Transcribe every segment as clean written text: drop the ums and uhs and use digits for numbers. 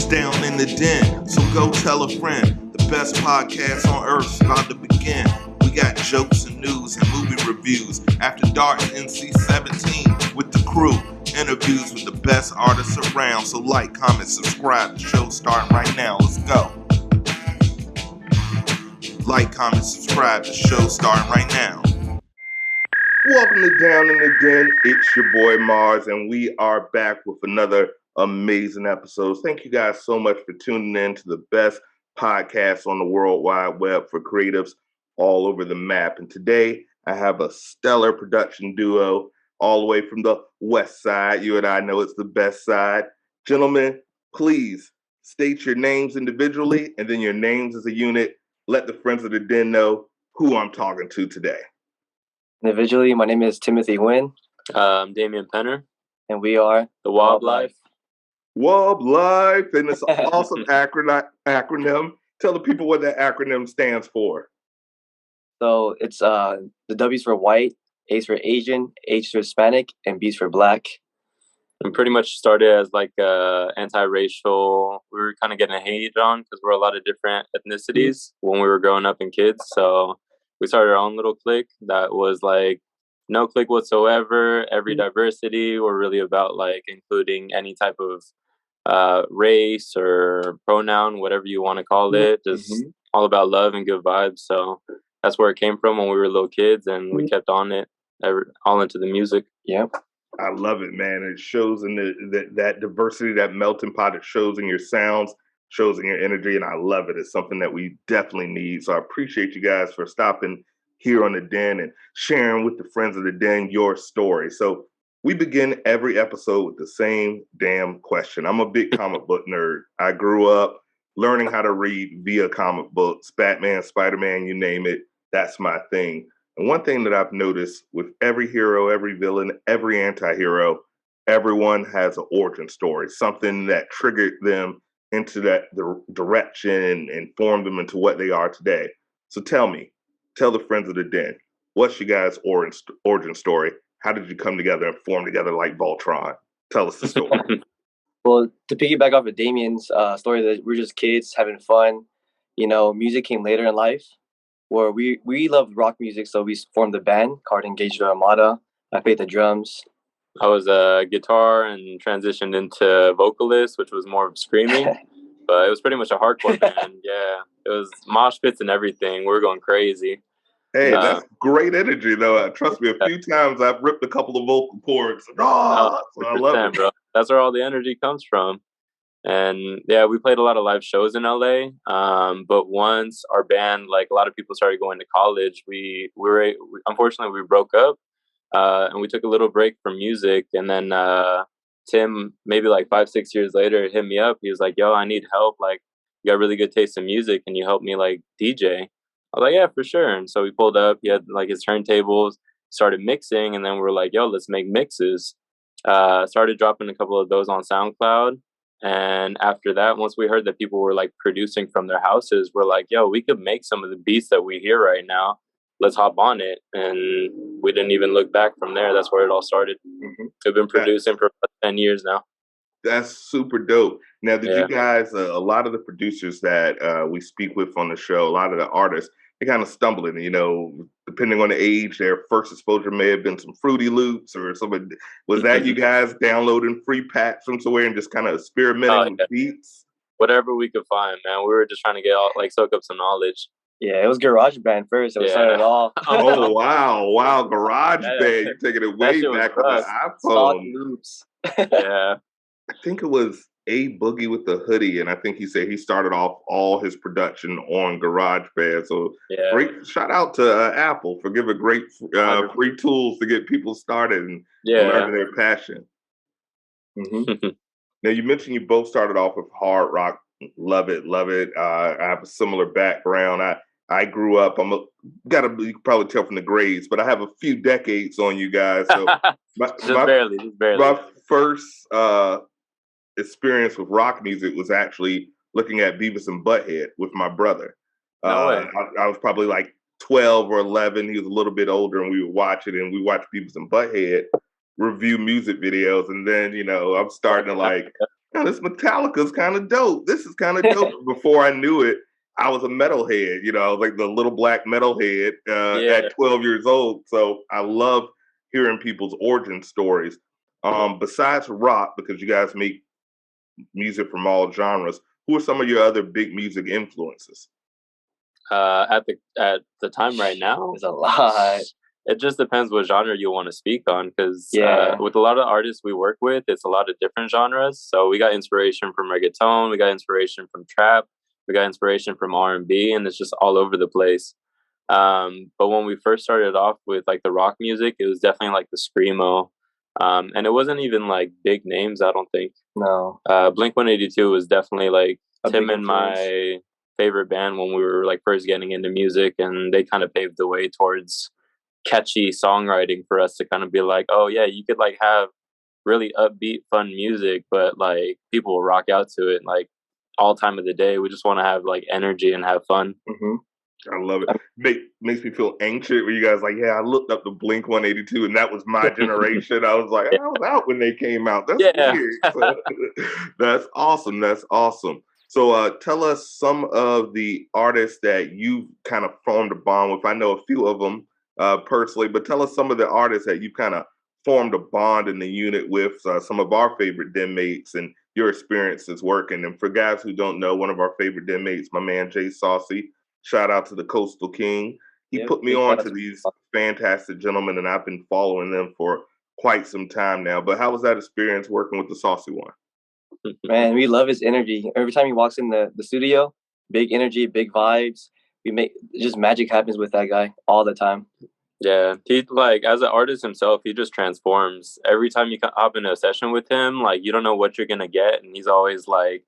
Down in the Den, so go tell a friend. The best podcast on earth's about to begin. We got jokes and news and movie reviews. After Dark NC-17 with the crew. Interviews with the best artists around. So like, comment, subscribe. The show's starting right now. Let's go. Like, comment, subscribe. The show's starting right now. Welcome to Down in the Den. It's your boy Marz, and we are back with another amazing episode. Thank you guys so much for tuning in to the best podcast on the World Wide Web for creatives all over the map. And today I have a stellar production duo all the way from the west side. You and I know it's the best side. Gentlemen, please state your names individually and then your names as a unit. Let the friends of the Den know who I'm talking to today. Individually, my name is Timothy Nguyen. Damian Penner. And we are the Wahb Life. Wahb Life, and it's an awesome acronym. Tell the people what that acronym stands for. So it's the W's for white, A's for Asian, H for Hispanic, and B's for black. And pretty much started as like anti-racial. We were kind of getting hated on because we're a lot of different ethnicities when we were growing up and kids. So we started our own little clique that was like no clique whatsoever. Every diversity. We're really about like including any type of race or pronoun, whatever you want to call it. Just all about love and good vibes. So that's where it came from when we were little kids, and we kept on it all into the music. Yep. I love it, man. It shows in that diversity, that melting pot. It shows in your sounds, shows in your energy, and I love it. It's something that we definitely need. So I appreciate you guys for stopping here on the Den and sharing with the friends of the Den your story. So we begin every episode with the same damn question. I'm a big comic book nerd. I grew up learning how to read via comic books, Batman, Spider-Man, you name it. That's my thing. And one thing that I've noticed with every hero, every villain, every anti-hero, everyone has an origin story, something that triggered them into the direction and formed them into what they are today. So tell the friends of the Den, what's your guys' origin story? How did you come together and form together like Voltron? Tell us the story. Well, to piggyback off of Damian's story, that we're just kids having fun. You know, music came later in life, where we loved rock music, so we formed a band called Engaged Armada. I played the drums. I was a guitar and transitioned into vocalist, which was more of screaming. But it was pretty much a hardcore band. Yeah, it was mosh pits and everything. We were going crazy. Hey, that's great energy, though. Trust me, a few times I've ripped a couple of vocal cords. So I love it, bro. That's where all the energy comes from. And yeah, we played a lot of live shows in LA. But once our band, like a lot of people started going to college, we unfortunately we broke up, and we took a little break from music. And then Tim, maybe like 5-6 years later, hit me up. He was like, "Yo, I need help. Like, you got really good taste in music. Can you help me like DJ?" I was like, "Yeah, for sure." And so we pulled up. He had like his turntables, started mixing, and then we were like, "Yo, let's make mixes." Started dropping a couple of those on SoundCloud. And after that, once we heard that people were like producing from their houses, we're like, "Yo, we could make some of the beats that we hear right now. Let's hop on it." And we didn't even look back from there. That's where it all started. We've been producing for about 10 years now. That's super dope. Now, did you guys, a lot of the producers that we speak with on the show, a lot of the artists, they kind of stumble in, you know, depending on the age, their first exposure may have been some Fruity Loops or something. Was that you guys downloading free packs from somewhere and just kind of experimenting with beats? Whatever we could find, man. We were just trying to soak up some knowledge. Yeah, it was GarageBand first. It started off. Oh, wow. GarageBand. You're taking it way back with the iPhone. Stock loops. Yeah. I think it was A Boogie with the Hoodie, and I think he said he started off all his production on GarageBand. So great shout out to Apple for giving great free tools to get people started and learning their passion. Now, you mentioned you both started off with hard rock. Love it. I have a similar background. I grew up, you can probably tell from the grades, but I have a few decades on you guys. So barely. My first experience with rock music was actually looking at Beavis and Butthead with my brother. I was probably like 12 or 11. He was a little bit older, and we would watch it, and we watched Beavis and Butthead review music videos. And then, I'm starting to "Man, this Metallica's kind of dope. This is kind of dope." Before I knew it, I was a metalhead. You know, I was like the little black metalhead Yeah. at 12 years old. So I love hearing people's origin stories. Besides rock, because you guys make music from all genres, who are some of your other big music influences? At the time right now, There's a lot. it just depends what genre you want to speak on, because Yeah. with a lot of artists we work with, it's a lot of different genres. So we got inspiration from reggaeton, we got inspiration from trap, we got inspiration from R&B, and it's just all over the place. But when we first started off with like the rock music, it was definitely like the screamo, and it wasn't even like big names, I don't think. No. Blink 182 was definitely like A Tim big and influence. my favorite band when we were like first getting into music, and they kind of paved the way towards catchy songwriting for us to kind of be like, oh yeah, you could like have really upbeat, fun music, but like people will rock out to it like all time of the day. We just want to have like energy and have fun. Hmm. I love it. Makes me feel anxious when you guys like, yeah, I looked up the Blink 182 and that was my generation. I was like, I was out when they came out. That's Yeah. weird. So, that's awesome. That's awesome. So tell us some of the artists that you've kind of formed a bond with. I know a few of them personally, but tell us some of the artists that you kind of formed a bond in the unit with, some of our favorite den mates and your experiences working. And for guys who don't know, one of our favorite den mates, my man Jay Saucy. Shout out to the Coastal King. He put me on to these fantastic gentlemen, and I've been following them for quite some time now. But how was that experience working with the Saucy One? Man, we love his energy. Every time he walks in the studio, big energy, big vibes. Just magic happens with that guy all the time. Yeah, he like as an artist himself, he just transforms. Every time you hop into a session with him, like you don't know what you're gonna get, and he's always like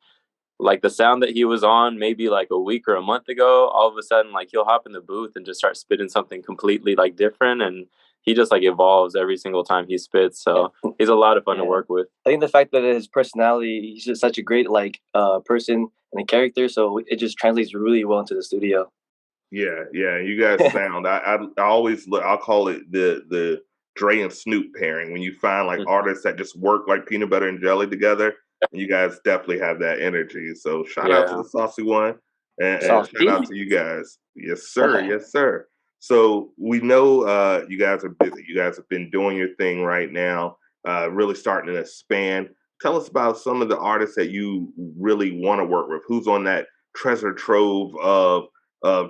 the sound that he was on maybe like a week or a month ago, all of a sudden like he'll hop in the booth and just start spitting something completely like different, and he just like evolves every single time he spits. So he's a lot of fun to work with. I think the fact that his personality, he's just such a great like person and a character, so it just translates really well into the studio. Yeah, you guys sound. I always look. I'll call it the Dre and Snoop pairing. When you find like artists that just work like peanut butter and jelly together, and you guys definitely have that energy. So shout out to the Saucy One, and shout out to you guys. Yes, sir. Yes, sir. So we know you guys are busy. You guys have been doing your thing right now, really starting to expand. Tell us about some of the artists that you really want to work with. Who's on that treasure trove of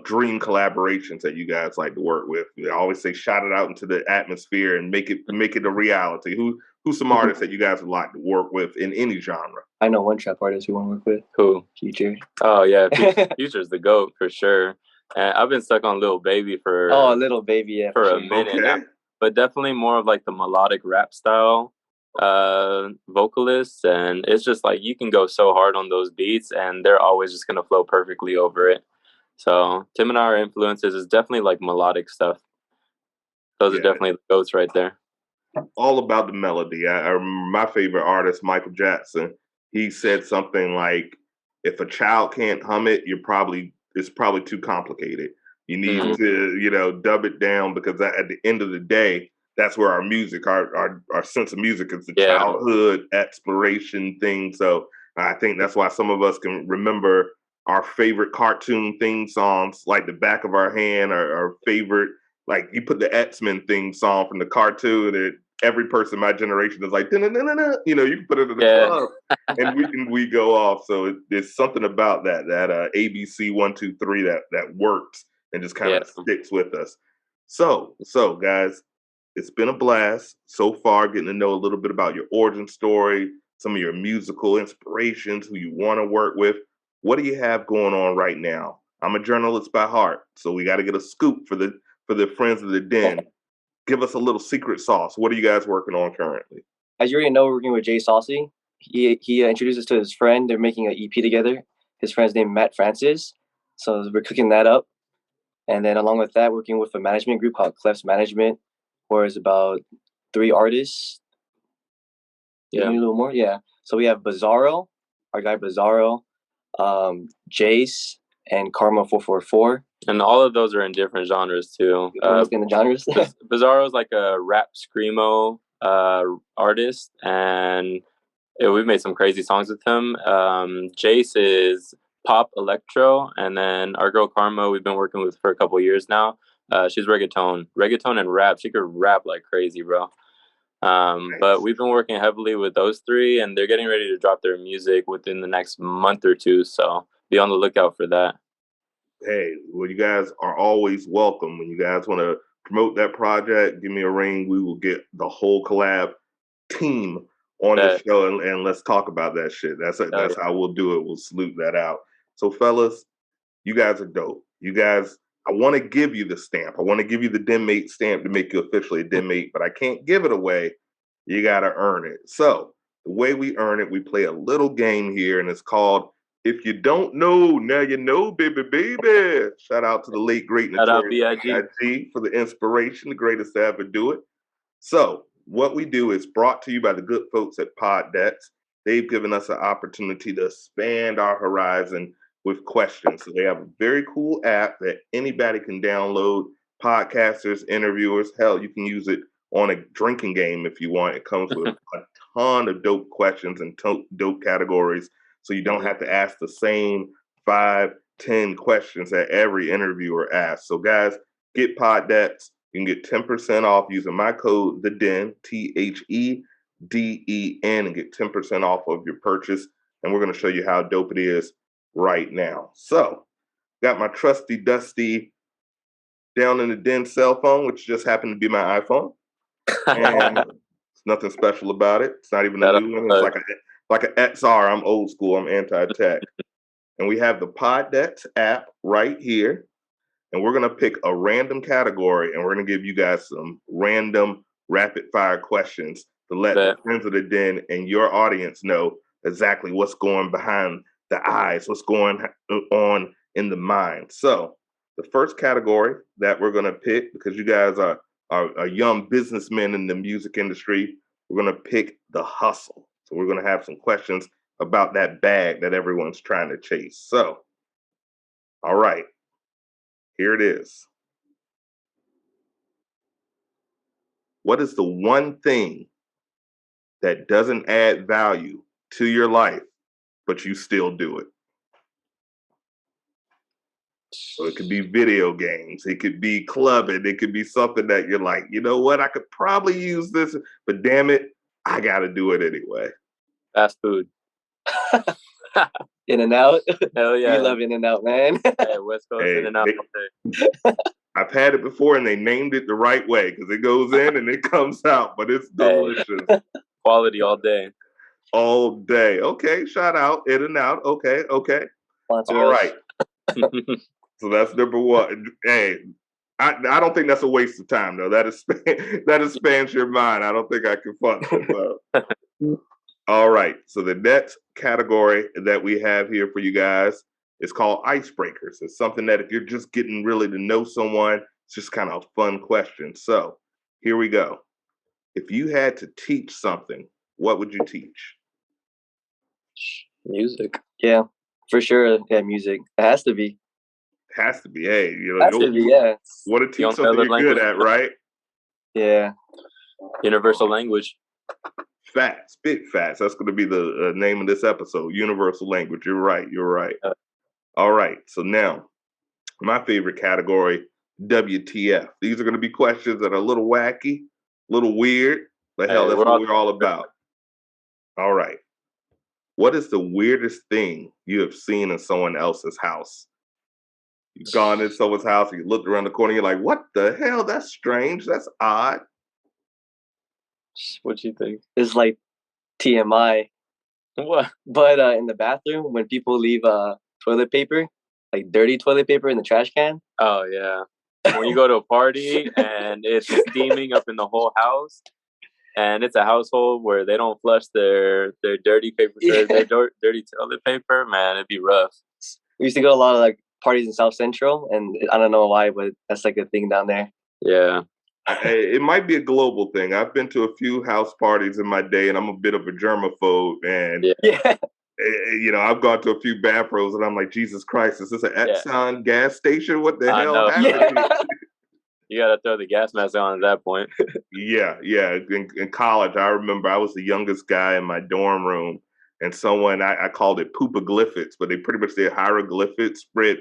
dream collaborations that you guys like to work with? I always say shout it out into the atmosphere and make it a reality. Who's some artists that you guys would like to work with in any genre? I know one trap artist we want to work with. Who? Future. Oh yeah, Future's the GOAT for sure. And I've been stuck on Lil Baby for Little Baby, yeah, for a minute. Okay. But definitely more of like the melodic rap style vocalists, and it's just like you can go so hard on those beats and they're always just gonna flow perfectly over it. So Tim and our influences is definitely like melodic stuff. Those are definitely the goats right there. All about the melody. I remember my favorite artist, Michael Jackson. He said something like, "If a child can't hum it, it's probably too complicated. You need to, dub it down, because at the end of the day, that's where our music, our sense of music is the childhood exploration thing." So I think that's why some of us can remember our favorite cartoon theme songs like the back of our hand, or our favorite, like you put the X-Men theme song from the cartoon, and every person in my generation is like, "Da-na-na-na-na," you can put it in the club and we go off. So there's something about that ABC 1 2 3 that works and just kind of sticks with us. So guys, it's been a blast so far getting to know a little bit about your origin story, some of your musical inspirations, who you want to work with. What do you have going on right now? I'm a journalist by heart, so we got to get a scoop for the friends of the Den. Give us a little secret sauce. What are you guys working on currently? As you already know, we're working with Jay Saucy. He introduced us to his friend. They're making an EP together. His friend's named Matt Francis. So we're cooking that up. And then along with that, working with a management group called Clef's Management, where it's about 3 artists. Yeah. A little more? Yeah. So we have Bizarro, our guy Bizarro, Jace, and Karma 444. And all of those are in different genres too. In the genres? Bizarro's like a rap screamo artist, and Yeah, we've made some crazy songs with him. Jace is pop electro, and then our girl Karma, we've been working with for a couple years now. She's reggaeton and rap. She could rap like crazy, bro. But we've been working heavily with those three, and they're getting ready to drop their music within the next month or two. So be on the lookout for that. Hey, well, you guys are always welcome. When you guys want to promote that project, give me a ring. We will get the whole collab team on the show, and let's talk about that shit. That's how we'll do it. We'll salute that out. So, fellas, you guys are dope. You guys, I want to give you the stamp. I want to give you the Den Mate stamp to make you officially a Den Mate, but I can't give it away. You got to earn it. So, the way we earn it, we play a little game here, and it's called If You Don't Know, Now You Know, baby, baby. Shout out to the late, great Notorious B.I.G. for the inspiration, the greatest to ever do it. So, what we do is brought to you by the good folks at Poddex. They've given us an opportunity to expand our horizon with questions. So they have a very cool app that anybody can download, podcasters, interviewers. Hell, you can use it on a drinking game if you want. It comes with a ton of dope questions and dope categories. So you don't have to ask the same 5-10 questions that every interviewer asks. So guys, get Poddex. You can get 10% off using my code, the Den, THEDEN, and get 10% off of your purchase. And we're going to show you how dope it is right now. So, got my trusty, dusty, down in the Den cell phone, which just happened to be my iPhone. And it's nothing special about it. It's not even a new one. It's like an XR. I'm old school. I'm anti-tech. And we have the Poddex app right here. And we're going to pick a random category, and we're going to give you guys some random rapid-fire questions to let the friends of the Den and your audience know exactly what's going behind the eyes, what's going on in the mind. So the first category that we're going to pick, because you guys are young businessmen in the music industry, we're going to pick the hustle. So we're going to have some questions about that bag that everyone's trying to chase. So, all right. Here it is. What is the one thing that doesn't add value to your life, but you still do it? So it could be video games. It could be clubbing. It could be something that you're like, you know what? I could probably use this, but damn it, I got to do it anyway. Fast food. In-N-Out. Hell yeah. You love In-N-Out, man. Yeah, West Coast In-N-Out. I've had it before, and they named it the right way because it goes in and it comes out, but it's delicious. Quality all day. All day. Okay, shout out In-N-Out. Okay. All right. So that's number one. Hey, I don't think that's a waste of time though. That expands your mind. I don't think I can function. All right. So the next category that we have here for you guys is called icebreakers. It's something that if you're just getting really to know someone, it's just kind of a fun question. So here we go. If you had to teach something, what would you teach? Music. Yeah, for sure. Yeah, music. It has to be. Has to be. Hey, you know, yeah. Want to teach something you're good at, right? Yeah. Universal language. Facts, big facts. That's going to be the name of this episode. Universal language. You're right. All right. So now, my favorite category, WTF. These are going to be questions that are a little wacky, a little weird, but hell, that's what we're all about. All right. What is the weirdest thing you have seen in someone else's house? You've gone in someone's house and you looked around the corner, you're like, what the hell? That's strange. That's odd. What do you think? It's like TMI. What? But in the bathroom, when people leave toilet paper, like dirty toilet paper in the trash can. Oh, yeah. When you go to a party and it's steaming up in the whole house, and it's a household where they don't flush their dirty paper, their dirty toilet paper, man, it'd be rough. We used to go to a lot of like parties in South Central, and I don't know why, but that's like a thing down there. Yeah. It might be a global thing. I've been to a few house parties in my day, and I'm a bit of a germaphobe. And you know, I've gone to a few bathrooms, and I'm like, Jesus Christ, is this an Exxon gas station? What the hell happened? You gotta throw the gas mask on at that point. Yeah. In college, I remember I was the youngest guy in my dorm room, and someone I called it poopaglyphics, but they pretty much did hieroglyphics, spread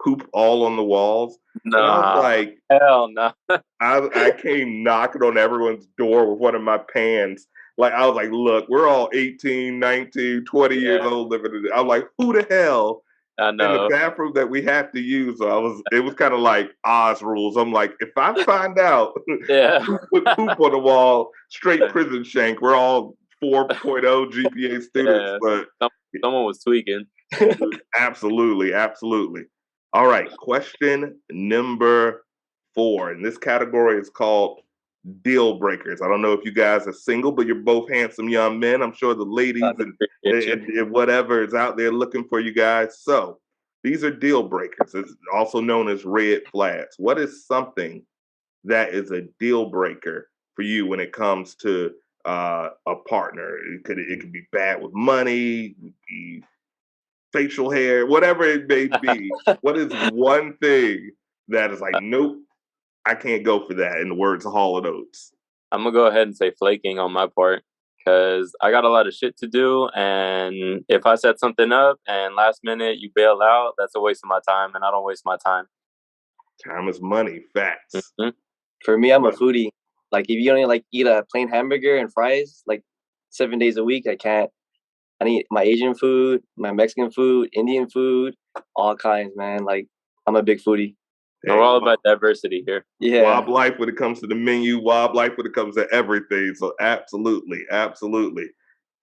poop all on the walls, and I was Nah, like, hell no. I came knocking on everyone's door with one of my pans. Like, I was like, look, we're all 18, 19, 20 years Yeah, old living in it. I'm like, who the hell I in the know. bathroom that we have to use? So it was kind of like Oz rules. I'm like, if I find out Yeah. who put poop on the wall, straight prison shank. We're all 4.0 GPA students, Yeah. but Someone was tweaking. absolutely, absolutely. All right, question number 4. And this category is called deal breakers. I don't know if you guys are single, but you're both handsome young men. I'm sure the ladies Appreciate you. and whatever is out there looking for you guys. So these are deal breakers. It's also known as red flags. What is something that is a deal breaker for you when it comes to a partner? It could be bad with money, be facial hair, whatever it may be. What is one thing that is like, nope, I can't go for that? In the words of Hall and Oates. I'm gonna go ahead and say flaking on my part because I got a lot of shit to do, and if I set something up and last minute you bail out, that's a waste of my time, and I don't waste my time. Time is money. Facts. Hmm. For me, I'm a But foodie. Like if you only like eat a plain hamburger and fries like 7 days a week, I can't. I need my Asian food, my Mexican food, Indian food, all kinds, man. Like I'm a big foodie. We're hey, all about diversity here. Yeah. Wahb life when it comes to the menu, Wahb life when it comes to everything. So absolutely, absolutely.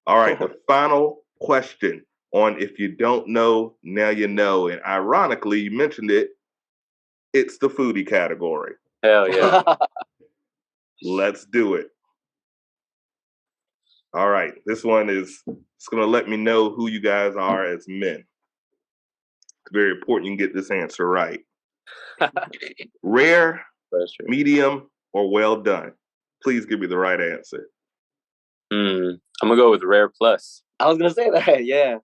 All right, the final question on if you don't know, now you know. And ironically, you mentioned it, it's the foodie category. Hell yeah. Let's do it. All right, this one is it's gonna let me know who you guys are as men. It's very important you can get this answer right. Rare, Pressure. medium, or well done? Please give me the right answer. I'm gonna go with rare plus. I was gonna say that. Yeah.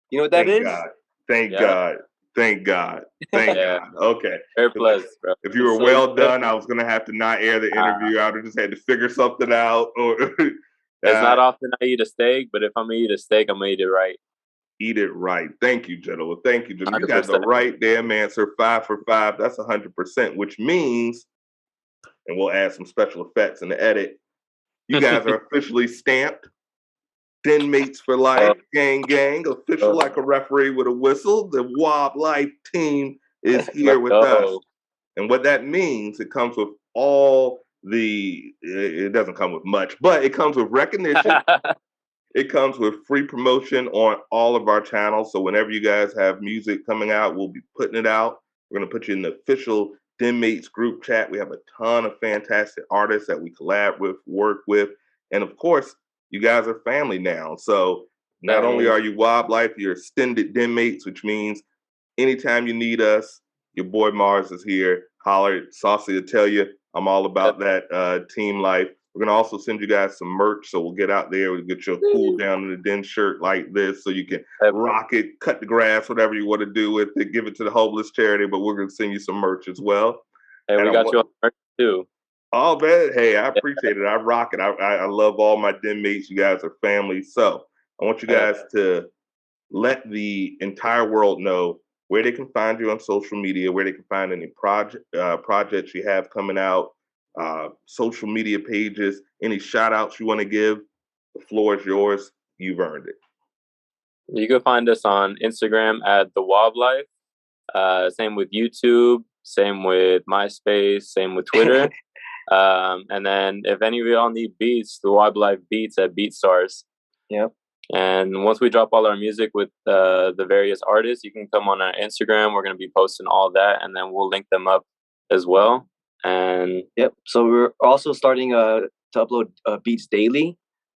You know what that Thank is? God. Thank Yeah, God. Thank God. Thank yeah, God. Okay. rare 'Cause plus, bro. if you It's were so well good. done, I was gonna have to not air the Uh, interview. I would have just had to figure something out or it's uh, not often I eat a steak, but if I'm gonna eat a steak, I'm gonna eat it right. eat it right. Thank you, gentlemen. Thank you, gentlemen. You got the 100%. right damn answer. 5 for 5. That's 100%, which means, and we'll add some special effects in the edit. You guys are officially stamped. Den mates for Oh, life, gang, gang, official oh, like a referee with a whistle. The Wahb Life team is here let's with us. go. And what that means, it comes with all it doesn't come with much, but it comes with recognition. It comes with free promotion on all of our channels. So whenever you guys have music coming out, we'll be putting it out. We're going to put you in the official Den Mates group chat. We have a ton of fantastic artists that we collab with, work with. And of course, you guys are family now. So not That only is are you Wahb Life, you're extended Den Mates, which means anytime you need us, your boy Marz is here. Holler, Saucy will tell you I'm all about that team life. We're gonna also send you guys some merch, so we'll get out there. We'll get you a cool down in the den shirt like this, so you can rock it, cut the grass, whatever you want to do with it. Give it to the homeless charity, but we're gonna send you some merch as well. Hey, And we I got you want, on merch too. oh man, hey, I Yeah, appreciate it. I rock it. I love all my den mates. You guys are family, so I want you yeah. guys to let the entire world know where they can find you on social media, where they can find any projects you have coming out, social media pages, any shout outs you want to give. The floor is yours. You've earned it. You can find us on Instagram at the Wahb Life. Same with YouTube. Same with MySpace. Same with Twitter. And then if any of y'all need beats, the Wahb Life beats at BeatStars. Yep. And once we drop all our music with the various artists, you can come on our Instagram. We're going to be posting all that, and then we'll link them up as well. And Yep. So we're also starting to upload beats daily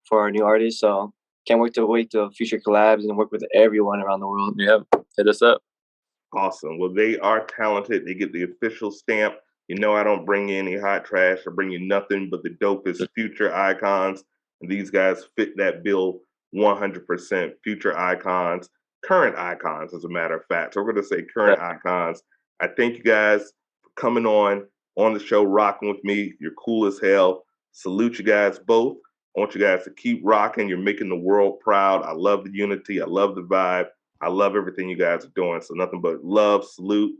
for our new artists. So can't wait to future collabs and work with everyone around the world. yeah, hit us up. Awesome. Well, they are talented. They get the official stamp. You know, I don't bring you any hot trash. I bring you nothing but the dopest future icons. And these guys fit that bill 100%. Future icons, current icons, as a matter of fact. So we're going to say current icons. I thank you guys for coming on on the show rocking with me. You're cool as hell. Salute you guys both. I want you guys to keep rocking. You're making the world proud. I love the unity. I love the vibe. I love everything you guys are doing. So nothing but love, salute.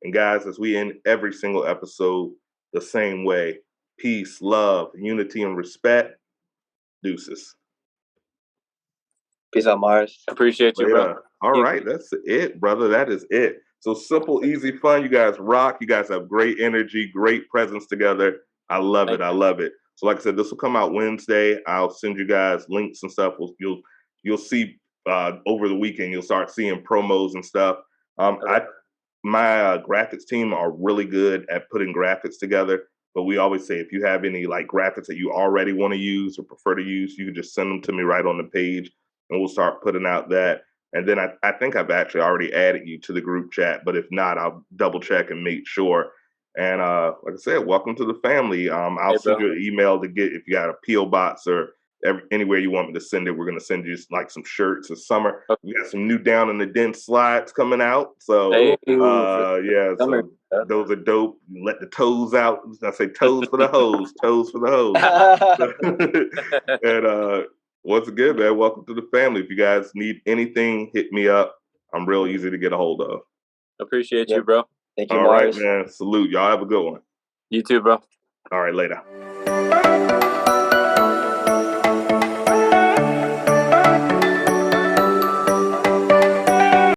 And guys, as we end every single episode the same way, peace, love, unity, and respect. Deuces. Peace out, Marz. Appreciate you, bro. All right, that's it, brother. That is it. So simple, easy, fun. You guys rock. You guys have great energy, great presence together. I love it. I love it. So like I said, this will come out Wednesday. I'll send you guys links and stuff. You'll see over the weekend. You'll start seeing promos and stuff. My graphics team are really good at putting graphics together. But we always say if you have any like graphics that you already want to use or prefer to use, you can just send them to me right on the page, and we'll start putting out that. And then I think I've actually already added you to the group chat, but if not, I'll double check and make sure. And like I said, welcome to the family. I'll send you an email to get if you got a P.O. box or anywhere you want me to send it. We're going to send you like some shirts this summer. We got some new Down in the Den slides coming out. So yeah, so those are dope. Let the toes out. I say toes for the hose, toes for the hose. And once again, man, welcome to the family. If you guys need anything, hit me up. I'm real easy to get a hold of. Appreciate you, bro. Thank you, All Marz. right, man. Salute. Y'all have a good one. You too, bro. All right, later.